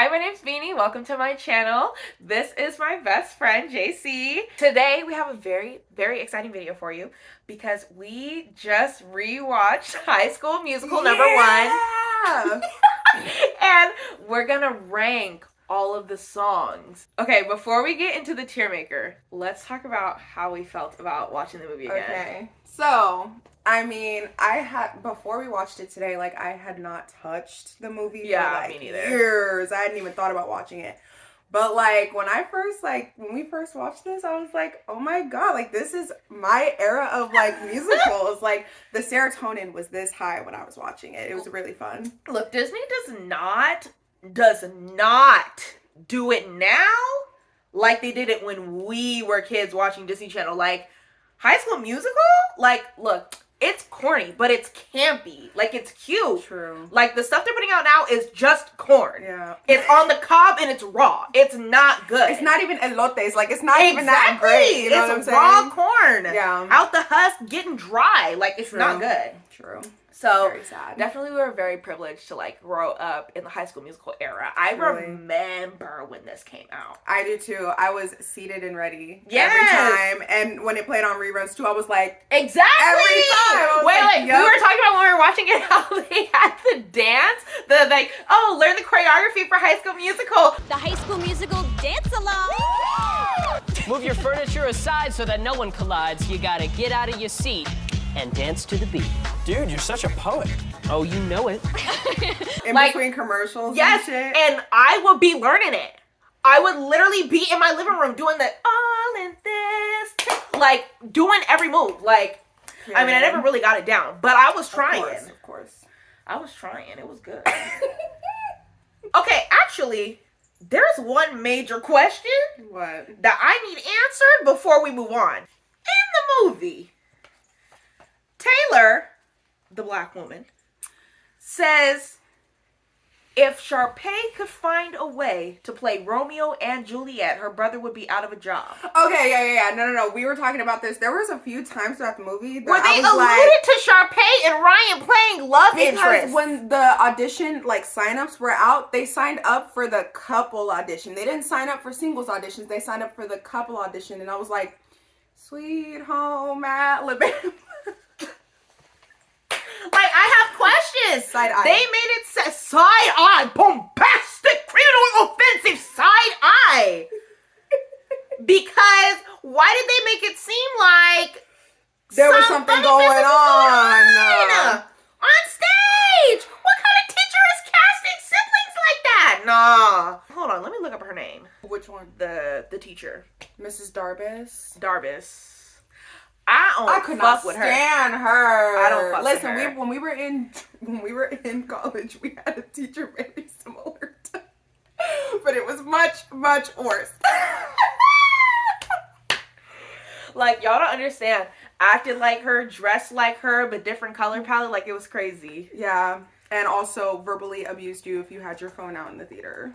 Hi, my name's Beanie. Welcome to my channel. This is my best friend, JC. Today, we have a very, very exciting video for you because we just rewatched High School Musical #1. And we're gonna rank all of the songs. Okay, before we get into the tier maker, let's talk about how we felt about watching the movie again. Okay, so I mean, before we watched it today, like I had not touched the movie for like me neither. years. I hadn't even thought about watching it. But like when we first watched this, I was like, oh my god, like this is my era of like musicals. Like the serotonin was this high when I was watching it. It was really fun. Look, Disney does not do it now like they did it when we were kids watching Disney Channel. Like High School Musical, like look, it's corny, but it's campy. Like, it's cute. True. Like, the stuff they're putting out now is just corn. Yeah. It's on the cob and it's raw. It's not good. It's not even elotes. Like, it's not even that great. You know what I'm saying? Raw corn. Yeah. Out the husk, getting dry. Like, it's not good. True. So, very sad. Definitely we were very privileged to, like, grow up in the High School Musical era. I remember when this came out. I do, too. I was seated and ready every time. And when it played on reruns, too, I was like... Exactly! Every time! Wait, we were talking about when we were watching it, how they had the dance. Learn the choreography for High School Musical. The High School Musical dance-along! Move your furniture aside so that no one collides. You gotta get out of your seat and dance to the beat. Dude, you're such a poet. Oh, you know it. In between commercials and shit. And I would be learning it. I would literally be in my living room doing the all in this, like doing every move. Like, I mean, I never really got it down, but I was trying. Of course. I was trying. It was good. Okay, actually, there's one major question that I need answered before we move on. In the movie, Taylor, the black woman, says if Sharpay could find a way to play Romeo and Juliet, her brother would be out of a job. Okay, yeah. No. We were talking about this. There was a few times throughout the movie that where they alluded to Sharpay and Ryan playing love interest. Because when the audition, like, sign-ups were out, they signed up for the couple audition. They didn't sign up for singles auditions. They signed up for the couple audition. And I was like, Sweet Home Alabama. Like, I have questions. Side eye. They made it say side eye, bombastic, criminal, offensive side eye. Because why did they make it seem like there was something going on stage? What kind of teacher is casting siblings like that? Nah. Hold on, let me look up her name. Which one? The teacher. Mrs. Darbus. I could not stand her. I don't fuck Listen, with her. when we were in college, we had a teacher very similar to, but it was much, much worse. Like, y'all don't understand. Acted like her, dressed like her, but different color palette. Like, it was crazy. Yeah, and also verbally abused you if you had your phone out in the theater.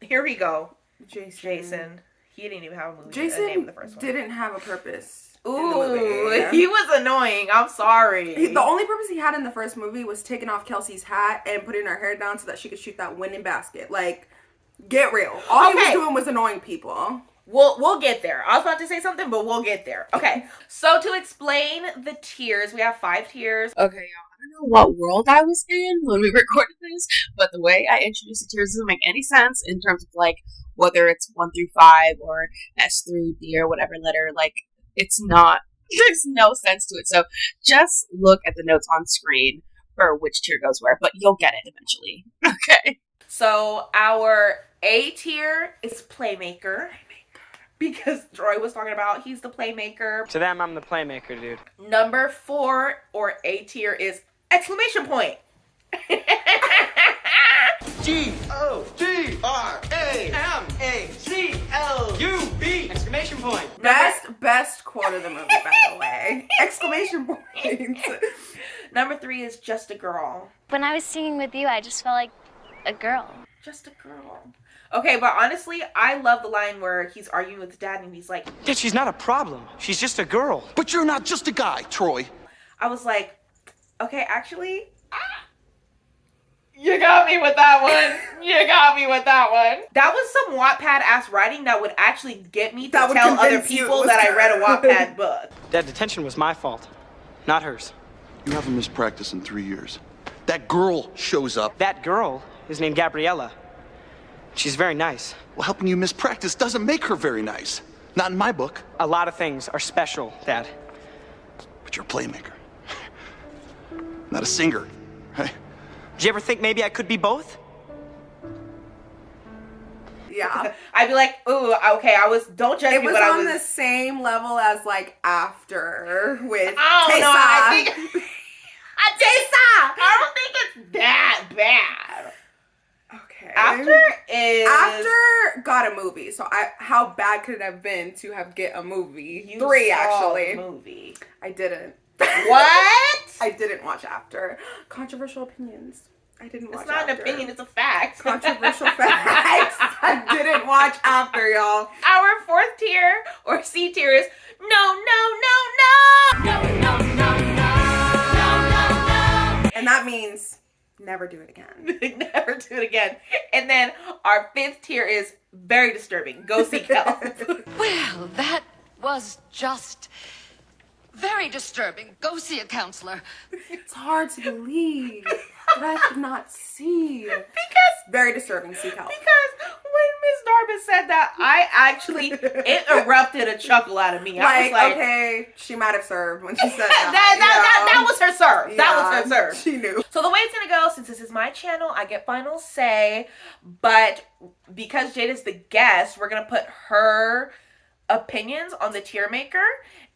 Here we go. Jason. He didn't even have a movie. Jason name in the first one. didn't have a purpose. Ooh, he was annoying. I'm sorry. The only purpose he had in the first movie was taking off Kelsey's hat and putting her hair down so that she could shoot that winning basket. Like, get real. All he was doing was annoying people. We'll get there. I was about to say something, but we'll get there. Okay, so to explain the tiers, we have 5 tiers. Okay, y'all, I don't know what world I was in when we recorded this, but the way I introduced the tiers doesn't make any sense in terms of, like, whether it's 1 through 5 or S through D or whatever letter. Like, it's not, there's no sense to it. So just look at the notes on screen for which tier goes where, but you'll get it eventually. Okay. So our A tier is Playmaker. Because Troy was talking about he's the playmaker. To them, I'm the playmaker, dude. Number 4 or A tier is exclamation point. GODRAMACLUB! Exclamation point. Best quote of the movie, by the way. Exclamation points. Number 3 is just a girl. When I was singing with you, I just felt like a girl. Just a girl. Okay, but honestly, I love the line where he's arguing with his dad and he's like, Yeah, she's not a problem. She's just a girl. But you're not just a guy, Troy. I was like, okay, actually, You got me with that one. You got me with that one. That was some Wattpad ass writing that would actually get me to That would tell other convince you it people was that I read a Wattpad book. That detention was my fault, not hers. You haven't missed practice in 3 years. That girl shows up. That girl is named Gabriella. She's very nice. Well, helping you miss practice doesn't make her very nice. Not in my book. A lot of things are special, Dad. But you're a playmaker. Not a singer, right? Did you ever think maybe I could be both? Yeah. I'd be like, ooh, okay, don't judge It me, was but I on was. the same level as like After with I don't know, I think. Tessa. I don't think it's that bad. Okay. After After got a movie. So how bad could it have been to have get a movie? you 3 saw actually. the movie. I didn't. What? I didn't watch After. Controversial opinions. I didn't watch It's not After. an opinion, it's a fact. Controversial facts. I didn't watch After, y'all. Our fourth tier or C tier is no. And that means never do it again. Never do it again. And then our fifth tier is very disturbing. Go seek help. Well, that was just very disturbing. Go see a counselor. It's hard to believe that I could not see. Because Very disturbing. Seek help. Because when Miss Darby said that, it erupted a chuckle out of me. I was like, okay, she might have served when she said that. that was her serve. That was her serve. She knew. So the way it's gonna go, since this is my channel, I get final say. But because Jada's the guest, we're gonna put her opinions on the tier maker,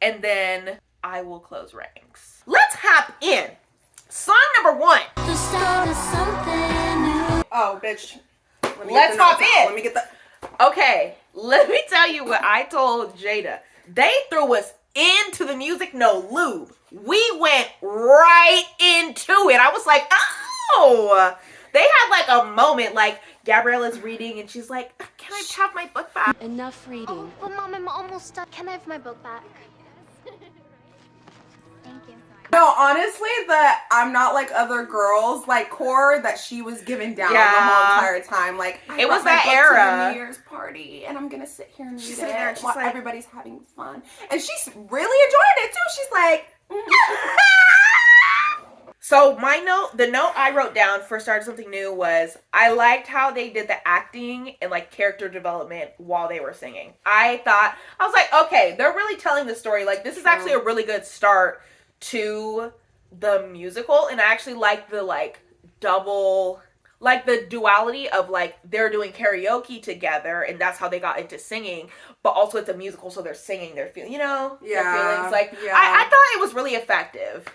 and then I will close ranks. Let's hop in. Song number 1. The start of something new. Oh, bitch. Let me Let's get the hop notes out. in. Let me get the. Okay, let me tell you what I told Jada. They threw us into the music, no lube. We went right into it. I was like, oh. They had like a moment, like Gabriella's reading and she's like, can I have my book back? Enough reading. Oh, but Mom, I'm almost done. Can I have my book back? Thank you. No, honestly, the I'm not like other girls like core that she was giving down the whole entire time. Like It was brought my that book era. to the New Year's party, and I'm gonna sit here and read She's it sitting there and she's while like- everybody's having fun, and she's really enjoying it too. She's like, So the note I wrote down for Start Something New was, I liked how they did the acting and like character development while they were singing. I was like, okay, they're really telling the story. Like this is actually a really good start to the musical, and I actually like the like double, like the duality of like they're doing karaoke together and that's how they got into singing, but also it's a musical, so they're singing their their feelings. Like I thought it was really effective.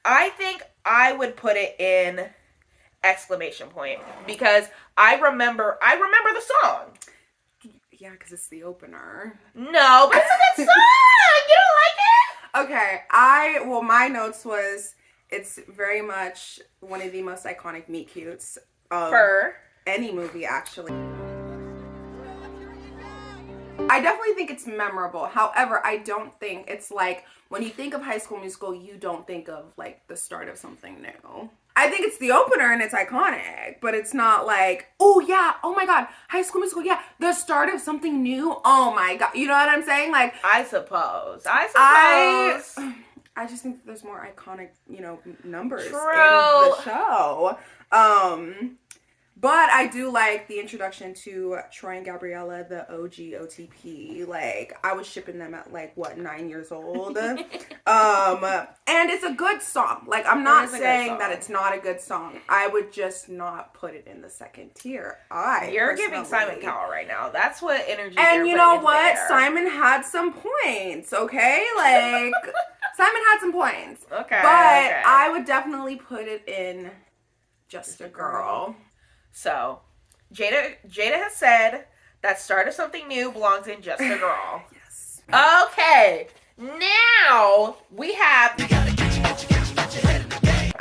I think I would put it in exclamation point because I remember the song. yeah, because it's the opener. No, but it's a good song. You don't like it? Okay, my notes was it's very much one of the most iconic meet cutes of any movie, actually. I definitely think it's memorable. However, I don't think it's like when you think of High School Musical, you don't think of like the start of something new. I think it's the opener and it's iconic, but it's not like, oh yeah, oh my god, High School Musical, yeah, the start of something new. Oh my god, you know what I'm saying? Like, I suppose. I just think that there's more iconic, numbers in the show. But I do like the introduction to Troy and Gabriella, the OG OTP. Like, I was shipping them at 9 years old. And it's a good song. Like, I'm not saying that it's not a good song. I would just not put it in the second tier. You're giving Simon Cowell right now. That's what energy. And you know what? There. Simon had some points, okay? Like, Simon had some points. Okay. But I would definitely put it in Just a Girl. So, Jada has said that Start of Something New belongs in Just a Girl. Yes. Okay. Now we have.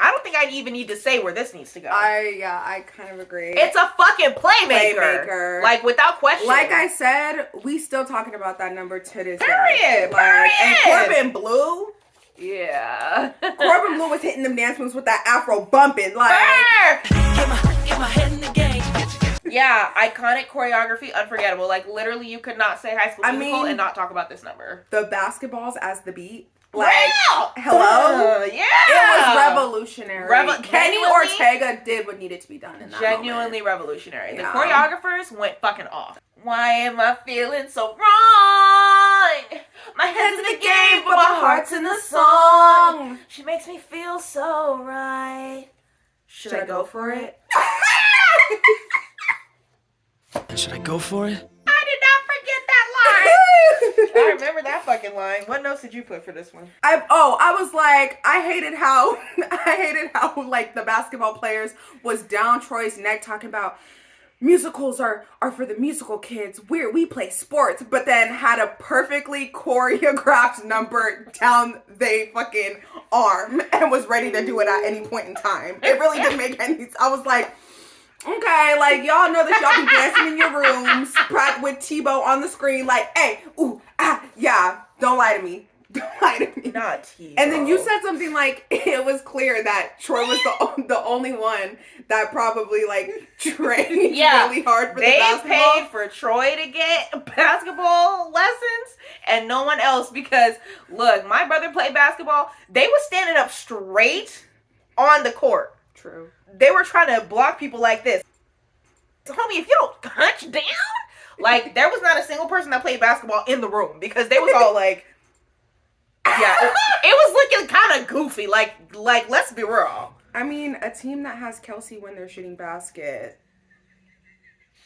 I don't think I even need to say where this needs to go. I kind of agree. It's a fucking playmaker. Like, without question. Like I said, we still talking about that number to this day. Period. And Corbin Bleu. Yeah. Corbin Bleu was hitting them dance moves with that Afro bumping. Like, Burr! my head in the game. Yeah, iconic choreography, unforgettable. Like, literally, you could not say High School Musical and not talk about this number. The basketballs as the beat. Like, Wow! hello? Yeah! It was revolutionary. Kenny Genuinely- Ortega did what needed to be done in that Genuinely moment. revolutionary. Yeah. The choreographers went fucking off. Why am I feeling so wrong? My head's in the game, but my heart's in the song. She makes me feel so right. Should I go for it? Should I go for it? I did not forget that line. I remember that fucking line. What notes did you put for this one? I was like, I hated how like the basketball players was down Troy's neck talking about musicals are for the musical kids. We play sports, but then had a perfectly choreographed number down they fucking arm and was ready to do it at any point in time. It really didn't make any sense. I was like, okay, like, y'all know that y'all be dancing in your rooms with Tebow on the screen, like, hey, ooh, ah, yeah, don't lie to me. Don't lie to me. Not Tebow. And then you said something like, it was clear that Troy was the only one that probably, like, trained really hard for the basketball. They paid for Troy to get basketball lessons and no one else because, look, my brother played basketball. They were standing up straight on the court. True. They were trying to block people like this. So, homie, if you don't hunch down, like, there was not a single person that played basketball in the room because they was all like, yeah, it was looking kind of goofy. Like, let's be real. I mean, a team that has Kelsey when they're shooting basket.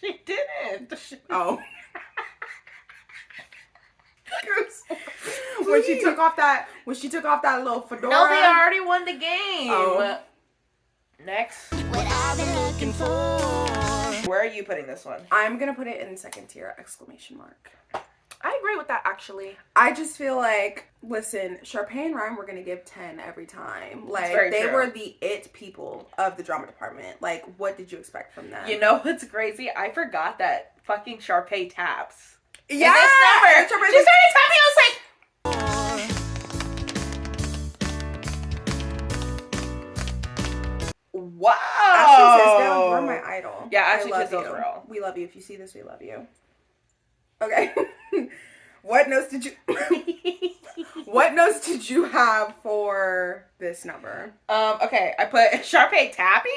She didn't. Oh. when she took off that little fedora. No, they already won the game. Oh. Next. What I've been looking for. Where are you putting this one? I'm gonna put it in second tier, exclamation mark. I agree with that, actually. I just feel like, listen, Sharpay and Ryan were gonna give 10 every time. Like, very they true. were the it people of the drama department. Like, what did you expect from them? You know what's crazy? I forgot that fucking Sharpay taps. Yeah! In this number. And Sharpay's She like, started tapping, I was like, wow. Ashley Tisdale, you're my idol. Yeah, I Ashley love Tisdale's you. real. We love you. If you see this, we love you. Okay. What notes did you have for this number? Okay, I put Sharpay tapping,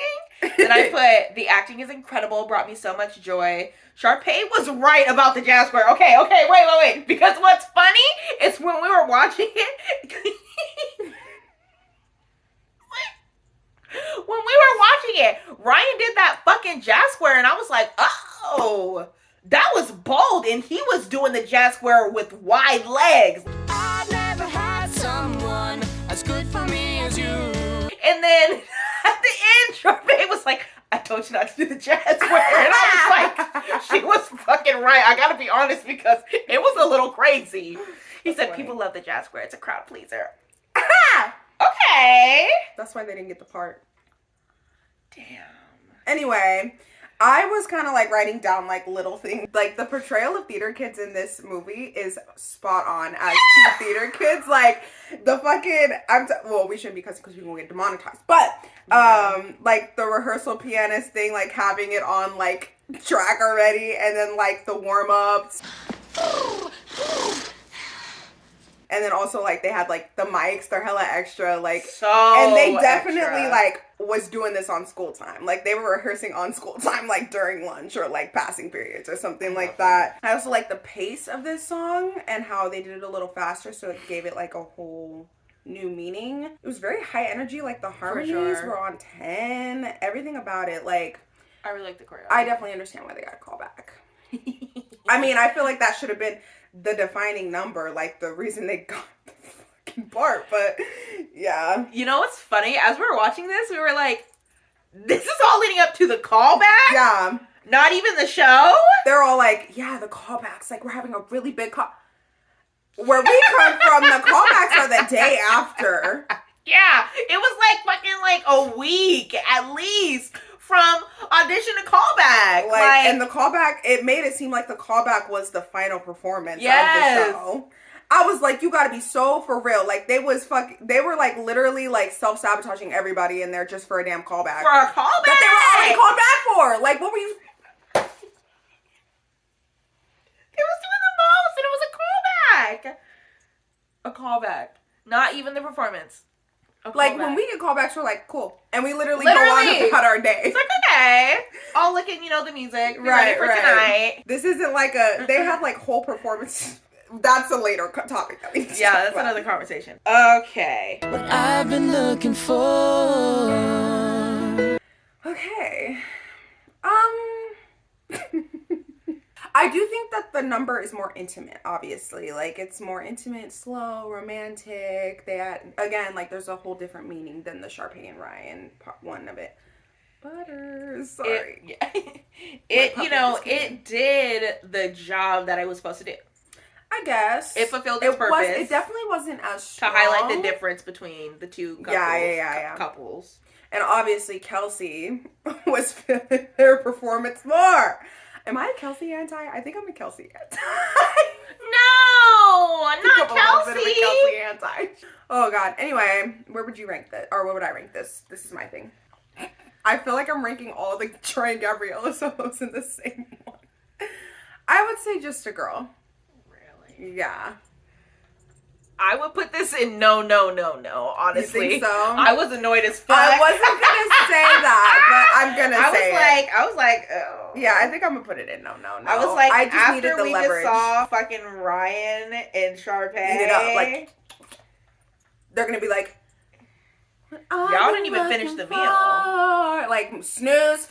then I put the acting is incredible, brought me so much joy. Sharpay was right about the jazz square. Okay, wait. Because what's funny is when we were watching it, when we were watching it, Ryan did that fucking jazz square, and I was like, oh, that was bold, and he was doing the jazz square with wide legs. I've never had someone as good for me as you. And then at the end, Sharpay was like, I told you not to do the jazz square. And I was like, she was fucking right. I gotta be honest because it was a little crazy. He said, funny. people love the jazz square. It's a crowd pleaser. Okay. That's why they didn't get the part. Damn. Anyway, I was kind of like writing down like little things. Like the portrayal of theater kids in this movie is spot on as two theater kids. Like the fucking, well, we shouldn't because we won't get demonetized. But like the rehearsal pianist thing, like having it on like track already, and then like the warm ups. And then also, like, they had, like, the mics. They're hella extra, like... So and they definitely, extra. like, was doing this on school time. Like, they were rehearsing on school time, like, during lunch or, like, passing periods or something like that. I also like the pace of this song and how they did it a little faster, so it gave it, like, a whole new meaning. It was very high energy. Like, the harmonies were on 10. Everything about it, like... I really like the choreography. I definitely understand why they got a call back. I mean, I feel like that should have been the defining number, like the reason they got the fucking part, but yeah. You know what's funny? As we were watching this, we were like, this is all leading up to the callback? Yeah. Not even the show? They're all like, yeah, the callbacks, like we're having a really big call. Where we come from, the callbacks are the day after. Yeah, it was like fucking like a week at least from audition to callback. Like, and the callback, it made it seem like the callback was the final performance of the show. I was like, you gotta be so for real. Like, they were like literally like self-sabotaging everybody in there just for a damn callback. For a callback? That they were already called back for. Like, what were you? It was doing the most, and it was a callback. Not even the performance. Like, when we get callbacks, we're like, cool. And we literally go on about our day. It's like, okay. All looking, the music. Ready for tonight. This isn't like they have like whole performance. That's a later topic that we need to talk that's about. another conversation. Okay. What I've been looking for. Okay. I do think that the number is more intimate, obviously. Like, it's more intimate, slow, romantic. They had, again, like, there's a whole different meaning than the Sharpay and Ryan part one of it. Butters. Sorry. It did the job that I was supposed to do. I guess. It fulfilled its purpose. It definitely wasn't as strong. To highlight the difference between the two couples. Couples. And obviously, Kelsey was feeling their performance more. Am I a Kelsey anti? I think I'm a Kelsey anti. No, not Kelsey. A bit of a Kelsey anti. Oh God. Anyway, where would you rank this? Or where would I rank this? This is my thing. I feel like I'm ranking all the Troy and Gabriella solos in the same one. I would say Just a Girl. Really? Yeah. I would put this in no, honestly. You think so? I was annoyed as fuck. I wasn't gonna say that, but I'm gonna say it. I was like, oh. Yeah, I think I'm gonna put it in no. I was like, I just after needed the we leverage. just saw fucking Ryan and Sharpay. Eat it up, like, they're gonna be like, y'all didn't even finish the meal. Like, snooze fest.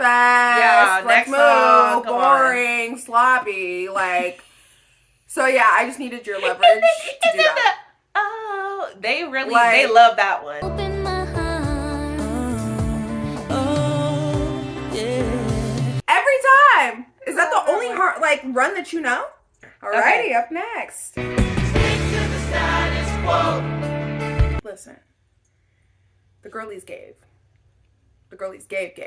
Yeah, next song, come boring, sloppy, like. So yeah, I just needed your leverage to do that. Oh, they really, they love that one. Open my heart. Oh, yeah. Every time. Is that the only run that you know? Alrighty, up next. Stick to the status quo. Listen. The girlies gave. The girlies gave.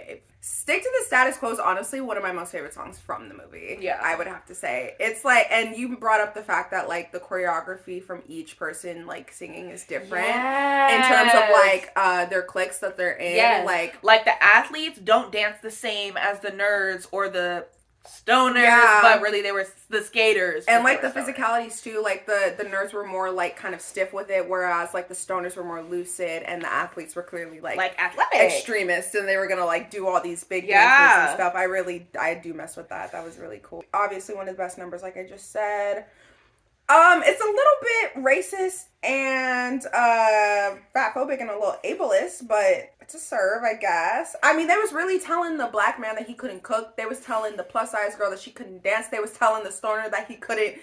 Stick to the Status Quo is honestly one of my most favorite songs from the movie. Yeah. I would have to say. It's like, and you brought up the fact that like the choreography from each person like singing is different. Yes. In terms of like their cliques that they're in. Yes. Like the athletes don't dance the same as the nerds or the stoners, but really they were the skaters. And like the physicalities too, like the nerds were more like kind of stiff with it, whereas like the stoners were more lucid and the athletes were clearly like athletic extremists, and they were gonna like do all these big dances and stuff. I do mess with that. That was really cool. Obviously one of the best numbers, like I just said. It's a little bit racist and fatphobic and a little ableist, but it's a serve, I guess. I mean, they was really telling the black man that he couldn't cook. They was telling the plus size girl that she couldn't dance. They was telling the stoner that he couldn't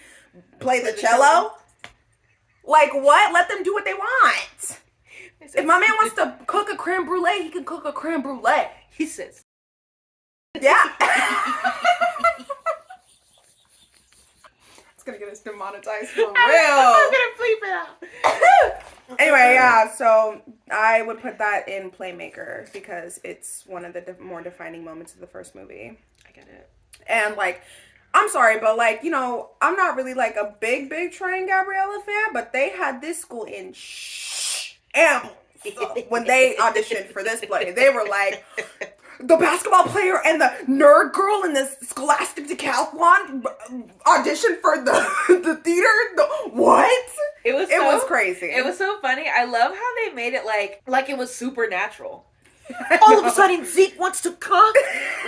play the cello. Like, what? Let them do what they want. If my man wants to cook a creme brulee, he can cook a creme brulee. He says, yeah. Gonna get us demonetized for real. I'm gonna bleep it out. Anyway, yeah, so I would put that in Playmaker because it's one of the more defining moments of the first movie. I get it. And like, I'm sorry, but like, I'm not really like a big Troy and Gabriella fan, but they had this school in shambles when they auditioned for this play. They were like, the basketball player and the nerd girl in the Scholastic Decathlon auditioned for the theater. What? It was crazy. It was so funny. I love how they made it like it was supernatural. All of a sudden, Zeke wants to cook.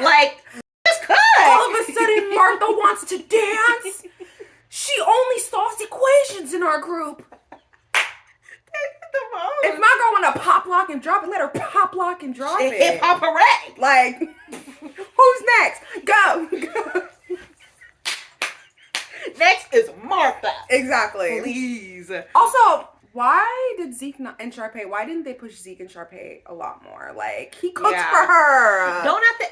Like, just cook. All of a sudden, Martha wants to dance. She only solves equations in our group. If my girl want to pop, lock, and drop it, let her pop, lock, and drop it. Hip hop hooray! Like, who's next? Go. Next is Martha. Exactly. Please. Also, why did Zeke and Sharpay, why didn't they push Zeke and Sharpay a lot more? Like, he cooked for her.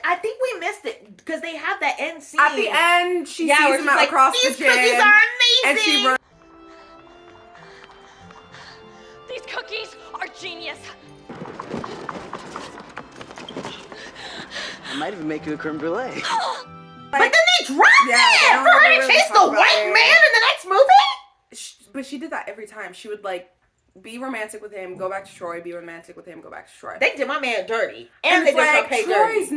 I think we missed it because they have that end scene. At the end, she sees him out across the gym. These cookies are amazing. And she runs. These cookies are genius. I might even make you a creme brulee. But then they dropped it for her to chase the white man in the next movie? but she did that every time. She would like be romantic with him, go back to Troy, be romantic with him, go back to Troy. They did my man dirty. And they did like, Sharpay Troy's dirty.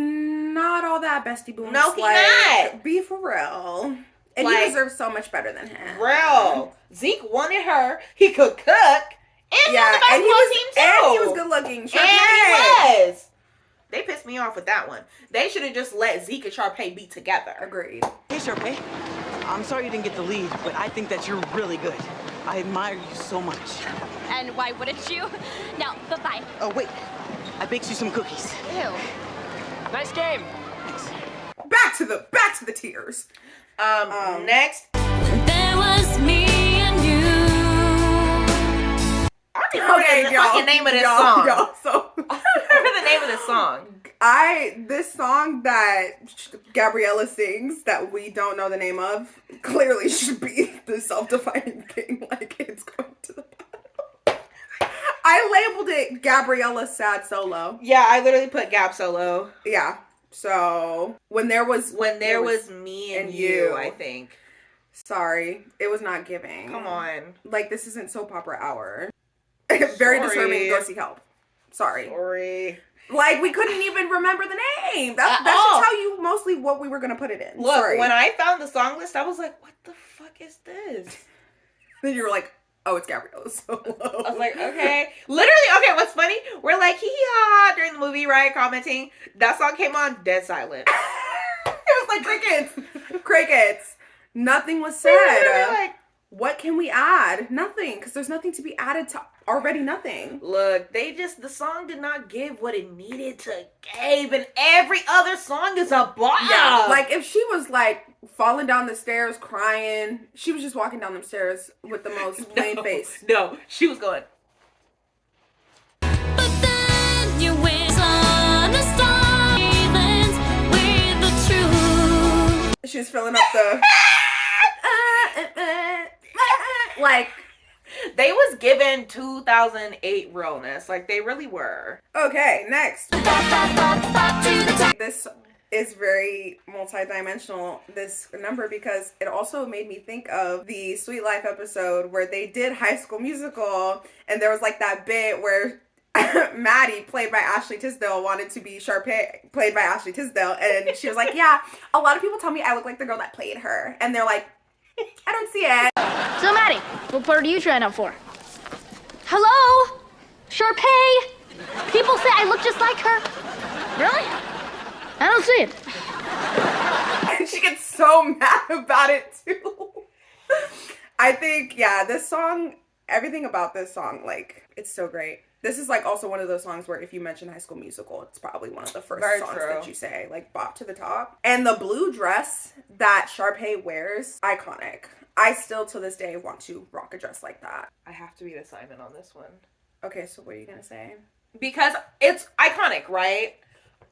not all that bestie boom. No, he like, not. Be for real. And Like, he deserves so much better than him. Real. Zeke wanted her. He could cook. And he was the basketball team too. And he was good looking. And he was. They pissed me off with that one. They should have just let Zeke and Sharpay be together. Agreed. Hey, Sharpay. I'm sorry you didn't get the lead, but I think that you're really good. I admire you so much. And why wouldn't you? No, bye-bye. Oh, wait. I baked you some cookies. Ew. Nice game. Back to the tears. Next. There was me and you. I don't remember the fucking name of this song. Y'all, so I don't remember the name of this song. This song that Gabriella sings that we don't know the name of clearly should be the self-defining thing. Like, it's going to the bottom. I labeled it Gabriella's Sad Solo. Yeah, I literally put Gab Solo. Yeah. So when there was me and you, I think. Sorry, it was not giving. Come on. Like, this isn't soap opera hour. Very disturbing. Go seek help. Sorry. Like, we couldn't even remember the name. That should tell you mostly what we were going to put it in. Look, Sorry. when I found the song list, I was like, what the fuck is this? Then you were like, oh, it's Gabriella Solo. I was like, okay. Literally, okay, what's funny? We're like, hee ha during the movie, right? Commenting. That song came on, dead silent. It was like crickets. Crickets. Nothing was said. Like, what can we add? Nothing. Because there's nothing to be added to already nothing. Look, the song did not give what it needed to give, and every other song is a bop. Yeah, like if she was like falling down the stairs crying, she was just walking down the stairs with the most plain face. No, she was going. But then you went on a silence with the truth. She was filling up the like. They was given 2008 realness. Like, they really were. Okay, next. This is very multi-dimensional, this number, because it also made me think of the Sweet Life episode where they did High School Musical, and there was like that bit where Maddie, played by Ashley Tisdale, wanted to be Sharpay, played by Ashley Tisdale, and she was like, yeah, a lot of people tell me I look like the girl that played her, and they're like, I don't see it. So, Maddie, what part are you trying out for? Hello? Sharpay? People say I look just like her. Really? I don't see it. And she gets so mad about it, too. I think, yeah, this song, everything about this song, like, it's so great. This is, like, also one of those songs where if you mention High School Musical, it's probably one of the first songs that you say. Like, Bop to the Top. And the blue dress that Sharpay wears, iconic. I still, to this day, want to rock a dress like that. I have to be the Simon on this one. Okay, so what are you going to say? Because it's iconic, right?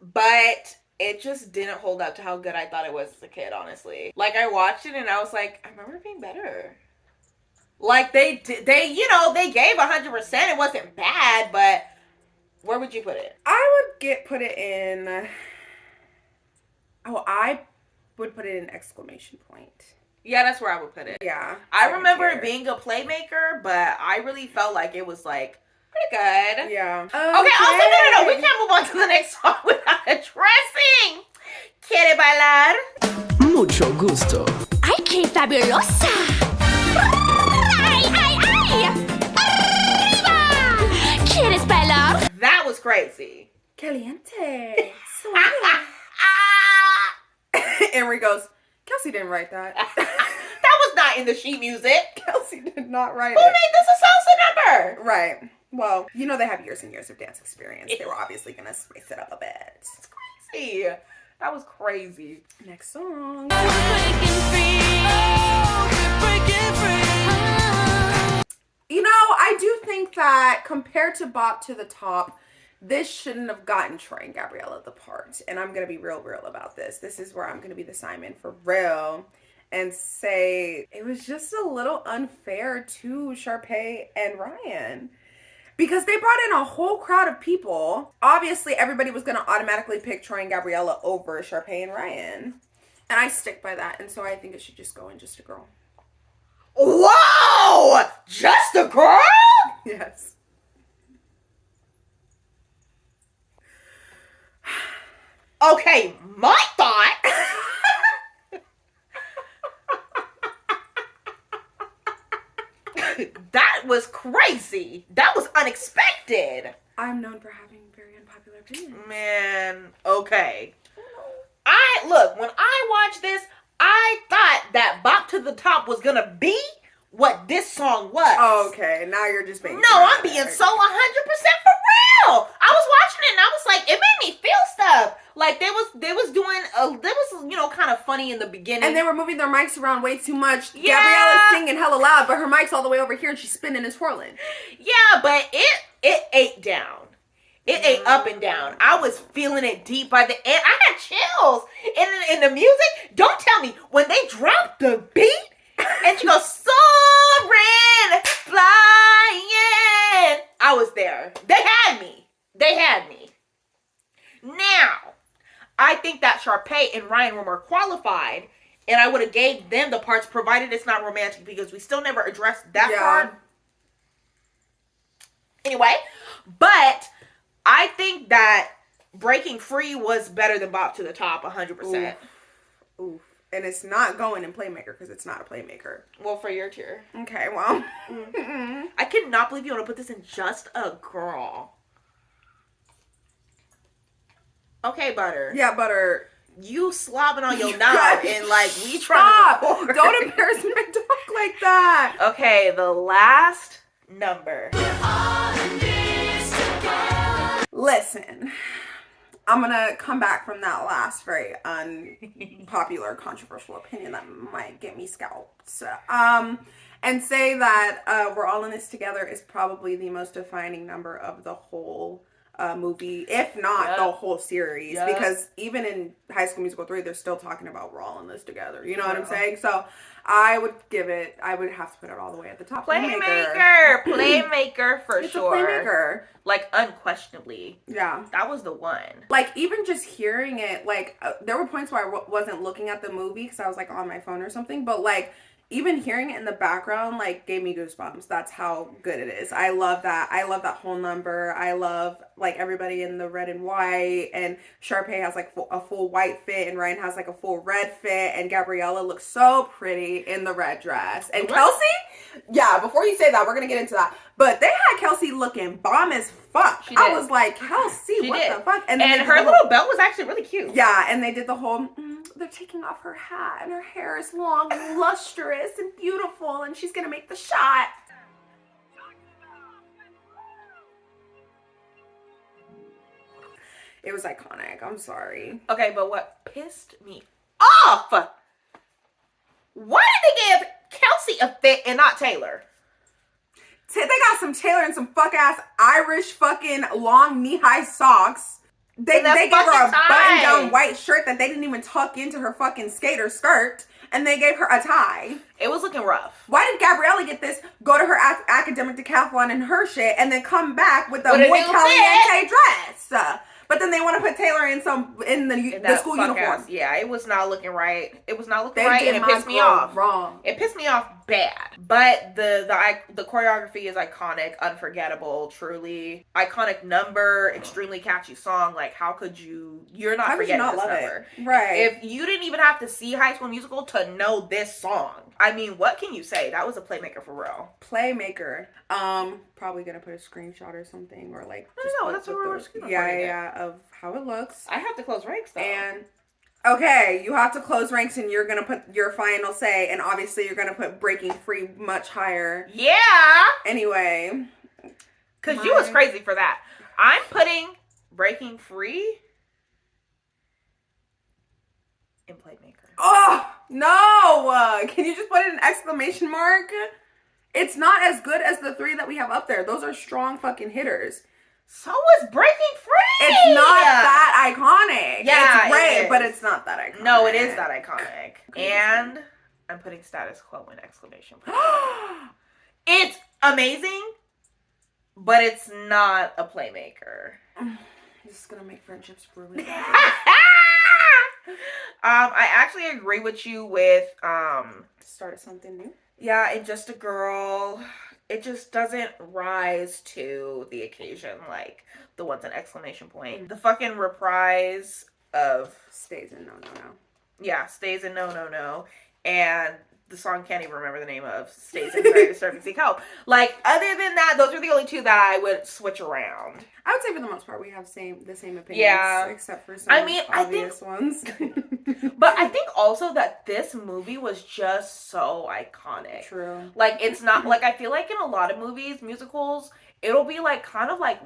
But it just didn't hold up to how good I thought it was as a kid, honestly. Like, I watched it and I was like, I remember it being better. Like, they gave 100%. It wasn't bad, but where would you put it? I would put it in... I would put it in exclamation point. Yeah, that's where I would put it. Yeah. I remember it being a playmaker, but I really felt like it was, like, pretty good. Yeah. Okay, also, no. We can't move on to the next song without addressing Quiere Bailar. Mucho gusto. Ay, qué fabulosa. ¿Quieres bailar? That was crazy. Caliente. Emery goes, Kelsey didn't write that. That was not in the sheet music. Kelsey did not write Who it. made this a salsa number? Right. Well, you know they have years and years of dance experience. They were obviously going to spice it up a bit. It's crazy. That was crazy. Next song. You know, I do think that compared to Bop to the Top, this shouldn't have gotten Troy and Gabriella the part. And I'm going to be real about this. This is where I'm going to be the Simon for real and say it was just a little unfair to Sharpay and Ryan. Because they brought in a whole crowd of people. Obviously, everybody was going to automatically pick Troy and Gabriella over Sharpay and Ryan. And I stick by that. And so I think it should just go in just a girl. Whoa! No! Just a girl? Yes. Okay, my thought. That was crazy. That was unexpected. I'm known for having very unpopular opinions. Man, okay. Look, when I watched this, I thought that Bop to the Top was gonna be what this song was. Okay, now you're just being No, I'm being so 100% for real. I was watching it and I was like, it made me feel stuff. Like they was doing kind of funny in the beginning. And they were moving their mics around way too much. Yeah. Gabriella's singing hella loud, but her mic's all the way over here and she's spinning and twirling. Yeah, but it ate down. It ate up and down. I was feeling it deep by the end. I had chills. In the music, don't tell me, when they dropped the beat, and she goes, soaring, flying. I was there. They had me. Now, I think that Sharpay and Ryan were more qualified, and I would have gave them the parts, provided it's not romantic, because we still never addressed that part. Anyway, but I think that Breaking Free was better than Bop to the Top, 100%. Oof. And it's not going in Playmaker because it's not a Playmaker. Well, for your tier. Okay, well. I cannot believe you want to put this in Just a Girl. Okay, Butter. Yeah, Butter. You slobbing on your knob and like we Stop. trying to record. Don't embarrass my dog like that. Okay, the last number. Listen, I'm gonna come back from that last very unpopular, controversial opinion that might get me scalped. And say that We're All in This Together is probably the most defining number of the whole movie, if not the whole series, because even in High School Musical 3, they're still talking about We're All in This Together. You know what I'm saying? So I would have to put it all the way at the top. Playmaker for it's sure. A Playmaker. Like, unquestionably. Yeah. That was the one. Like, even just hearing it, like, there were points where I wasn't looking at the movie because I was, like, on my phone or something, but, like, even hearing it in the background, like, gave me goosebumps. That's how good it is. I love that. I love that whole number. I love, like, everybody in the red and white, and Sharpay has, like, a full white fit, and Ryan has, like, a full red fit, and Gabriella looks so pretty in the red dress. And Kelsey? Yeah, before you say that, we're gonna get into that. But they had Kelsey looking bomb as fuck. I was like, Kelsey, what the fuck? And her little belt was actually really cute. Yeah, and they did the whole, they're taking off her hat, and her hair is long and lustrous and beautiful, and she's gonna make the shot. It was iconic. I'm sorry. Okay, but what pissed me off? Why did they give Kelsey a fit and not Taylor? They got some Taylor and some fuck ass Irish fucking long knee high socks. They gave her a button down white shirt that they didn't even tuck into her fucking skater skirt, and they gave her a tie. It was looking rough. Why did Gabriella get this, go to her academic decathlon and her shit, and then come back with a Muy Caliente dress? But then they want to put Taylor in the school uniform. Yeah, it was not looking right. It was not looking right, and it pissed me off. Wrong. It pissed me off bad. But the choreography is iconic, unforgettable, truly iconic number, extremely catchy song. Like, how could you? You're not forgetting this number, right? If you didn't even have to see High School Musical to know this song, I mean, what can you say? That was a Playmaker for real. Playmaker. Probably gonna put a screenshot or something, or like. No, that's what we're screenshotting. Yeah, of how it looks. I have to close ranks though. And okay, you have to close ranks, and you're gonna put your final say, and obviously you're gonna put Breaking Free much higher. Yeah. Anyway, because you was crazy for that. I'm putting Breaking Free in Playmaker. Oh no! Can you just put an exclamation mark? It's not as good as the 3 that we have up there. Those are strong fucking hitters. So was Breaking Free. It's not that iconic. Yeah, it's great, but it's not that iconic. No, it is that iconic. And I'm putting Status Quo in exclamation point. It's amazing, but it's not a Playmaker. This is gonna make friendships ruin. I actually agree with you with Started something new. yeah, and Just a Girl. It just doesn't rise to the occasion like the ones an exclamation point. The fucking reprise of Stays in No No No. Yeah, Stays in No No No. And the song can't even remember the name of Stays in Very Disturbing Seek Help. Like, other than that, those are the only two that I would switch around. I would say for the most part we have the same opinions. Yeah. Except for some obvious ones. But I think also that this movie was just so iconic. True. Like, it's not, like, I feel like in a lot of movies, musicals, it'll be like kind of like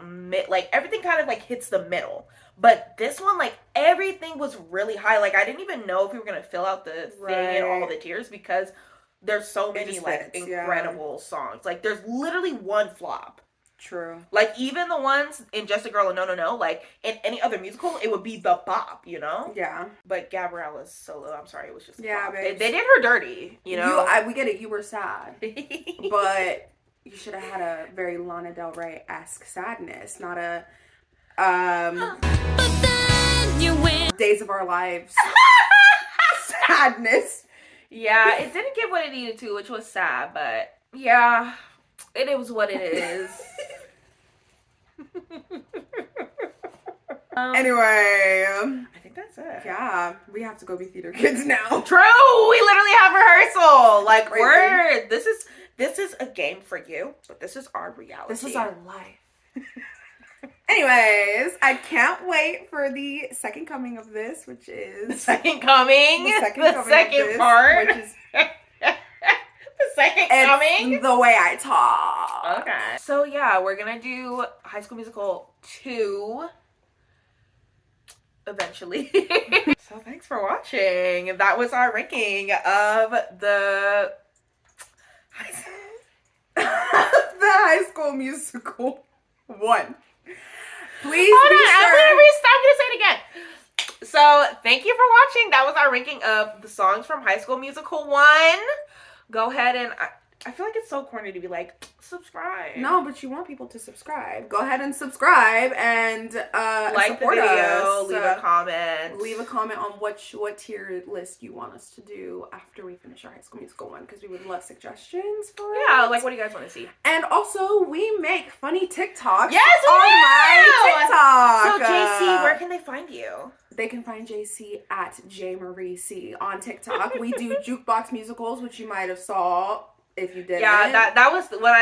everything kind of like hits the middle. But this one, like, everything was really high. Like, I didn't even know if we were going to fill out the thing and all the tiers because there's so many, like, incredible songs. Like, there's literally one flop. True. Like, even the ones in Just a Girl and No No No, like, in any other musical, it would be the bop, you know? Yeah. But Gabriella's solo, I'm sorry, it was just a flop. they did her dirty, you know? We get it, you were sad. But you should have had a very Lana Del Rey-esque sadness, not a Days of Our Lives sadness. Yeah, it didn't get what it needed to, which was sad, but yeah, it was what it is. Anyway, I think that's it. Yeah, we have to go be theater kids now. True, we literally have rehearsal. Like, this is a game for you, but this is our reality. This is our life. Anyways, I can't wait for the second coming of this, which is the second coming, the second part, which is the second coming. The way I talk. Okay. So yeah, we're gonna do High School Musical 2 eventually. So thanks for watching. That was our ranking of the High School Musical 1. Please hold be on, sure. I'm gonna say it again. So thank you for watching. That was our ranking of the songs from High School Musical 1. Go ahead and I feel like it's so corny to be like, subscribe. No, but you want people to subscribe. Go ahead and subscribe and like support the video, us. leave a comment. Leave a comment on what tier list you want us to do after we finish our High School Musical 1, because we would love suggestions for it. Yeah, like what do you guys want to see? And also, we make funny TikToks. Yes, we on do! my TikTok. So JC, where can they find you? They can find JC at JMarieC on TikTok. We do jukebox musicals, which you might have saw. If you didn't. Yeah, that was the one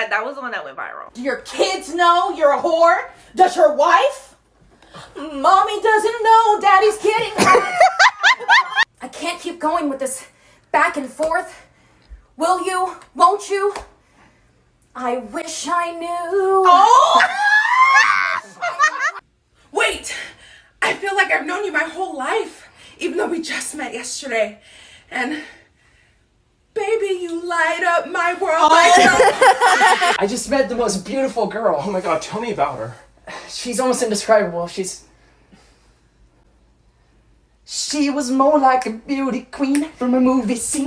that went viral. Do your kids know you're a whore? Does your wife? Mommy doesn't know, daddy's kidding. I can't keep going with this back and forth. Will you? Won't you? I wish I knew. Oh! Wait! I feel like I've known you my whole life, even though we just met yesterday. And baby, you light up my world. I just met the most beautiful girl. Oh my god, tell me about her. She's almost indescribable. She was more like a beauty queen from a movie scene.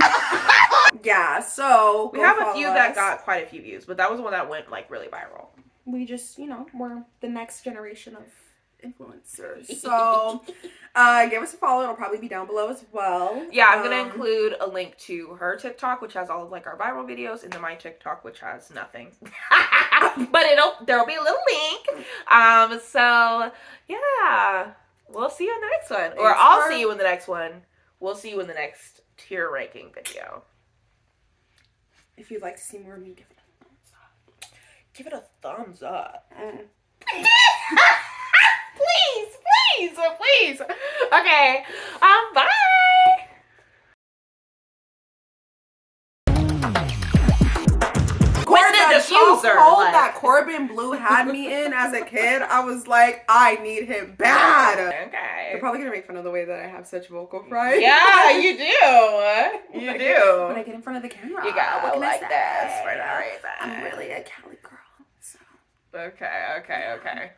Yeah, so we have a few that got quite a few views, but that was one that went like really viral. We just, we're the next generation of influencers. So give us a follow. It'll probably be down below as well. Yeah, I'm gonna include a link to her TikTok, which has all of like our viral videos, and then my TikTok, which has nothing. But there'll be a little link. So yeah, we'll see you in the next one, or I'll see you in the next one. We'll see you in the next tier ranking video. If you'd like to see more of me, give it a thumbs up. Give it a thumbs up. Please. Okay. Bye. That Corbin Bleu had me in as a kid, I was like, I need him bad. Okay. They're probably gonna make fun of the way that I have such vocal fry. Yeah, you do. You do. When I get in front of the camera, you gotta look like this for no reason. I'm really a Cali girl. So. Okay.